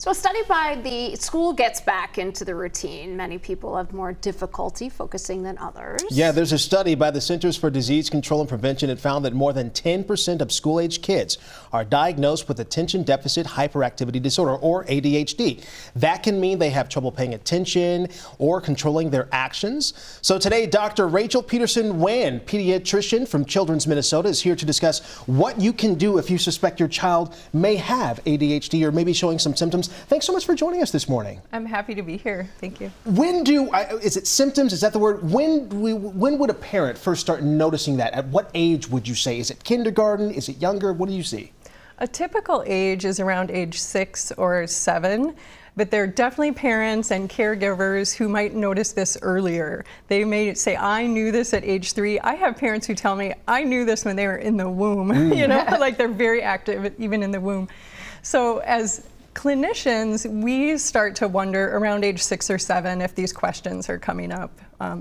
So a study by the School Gets Back into the Routine. Many people have more difficulty focusing than others. Yeah, there's a study by the Centers for Disease Control and Prevention that found that more than 10% of school-age kids are diagnosed with attention deficit hyperactivity disorder, or ADHD. That can mean they have trouble paying attention or controlling their actions. So today, Dr. Rachel Petersen-Nguyen, pediatrician from Children's Minnesota, is here to discuss what you can do if you suspect your child may have ADHD or maybe showing some symptoms. Thanks so much for joining us this morning. I'm happy to be here. Thank you. Is it symptoms? Is that the word? When would a parent first start noticing that? At what age would you say? Is it kindergarten? Is it younger? What do you see? A typical age is around age 6 or 7. But there are definitely parents and caregivers who might notice this earlier. They may say, I knew this at age 3. I have parents who tell me, I knew this when they were in the womb. You know, like they're very active even in the womb. So as clinicians, we start to wonder around age 6 or 7 if these questions are coming up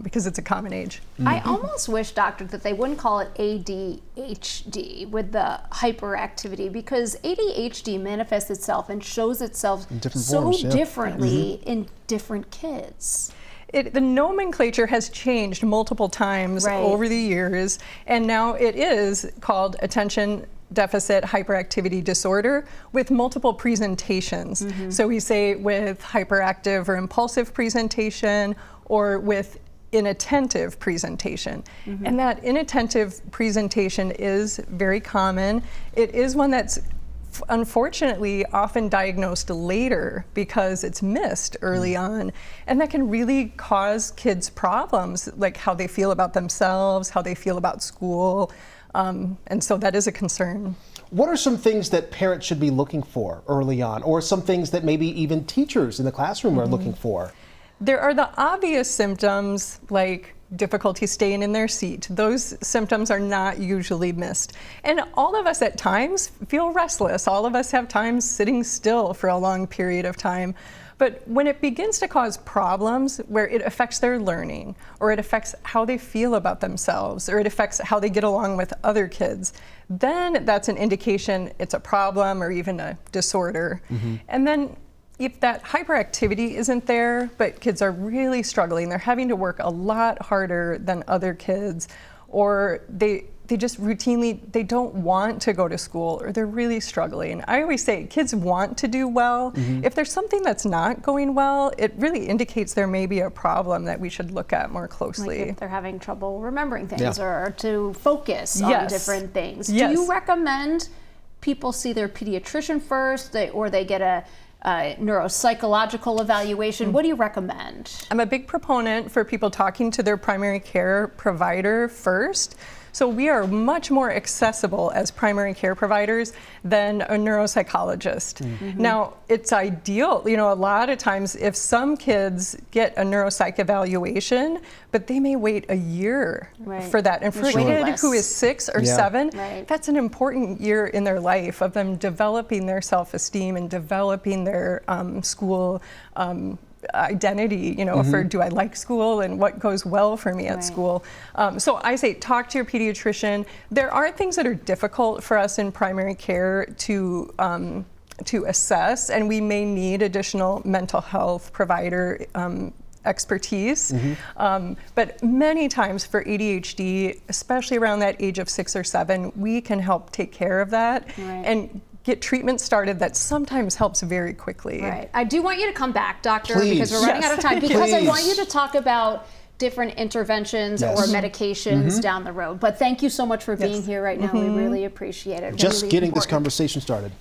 because it's a common age. I almost wish, doctor, that they wouldn't call it ADHD with the hyperactivity, because ADHD manifests itself and shows itself so differently in different kids. The nomenclature has changed multiple times over the years, and now it is called attention deficit hyperactivity disorder with multiple presentations. So we say with hyperactive or impulsive presentation or with inattentive presentation. And that inattentive presentation is very common. It is one that's unfortunately often diagnosed later because it's missed early on, and that can really cause kids problems, like how they feel about themselves, how they feel about school, and so that is a concern. What are some things that parents should be looking for early on, or some things that maybe even teachers in the classroom are looking for? There are the obvious symptoms like difficulty staying in their seat. Those symptoms are not usually missed. And all of us at times feel restless. All of us have times sitting still for a long period of time. But when it begins to cause problems where it affects their learning, or it affects how they feel about themselves, or it affects how they get along with other kids, then that's an indication it's a problem or even a disorder. And then if that hyperactivity isn't there, but kids are really struggling, they're having to work a lot harder than other kids, or they just routinely, they don't want to go to school, or they're really struggling. I always say kids want to do well. If there's something that's not going well, it really indicates there may be a problem that we should look at more closely. Like if they're having trouble remembering things or to focus on different things. Do you recommend people see their pediatrician first, or they get a neuropsychological evaluation? What do you recommend? I'm a big proponent for people talking to their primary care provider first. So we are much more accessible as primary care providers than a neuropsychologist. Now, it's ideal, you know, a lot of times if some kids get a neuropsych evaluation, but they may wait a year for that. And for a kid who is 6 or 7, that's an important year in their life of them developing their self-esteem and developing their school identity, you know, for do I like school and what goes well for me at school. So I say talk to your pediatrician. There are things that are difficult for us in primary care to assess, and we may need additional mental health provider expertise. But many times for ADHD, especially around that age of 6 or 7, we can help take care of that and get treatment started that sometimes helps very quickly. I do want you to come back, doctor, because we're running out of time, because I want you to talk about different interventions or medications down the road. But thank you so much for being here right now. We really appreciate it. Just getting this conversation started.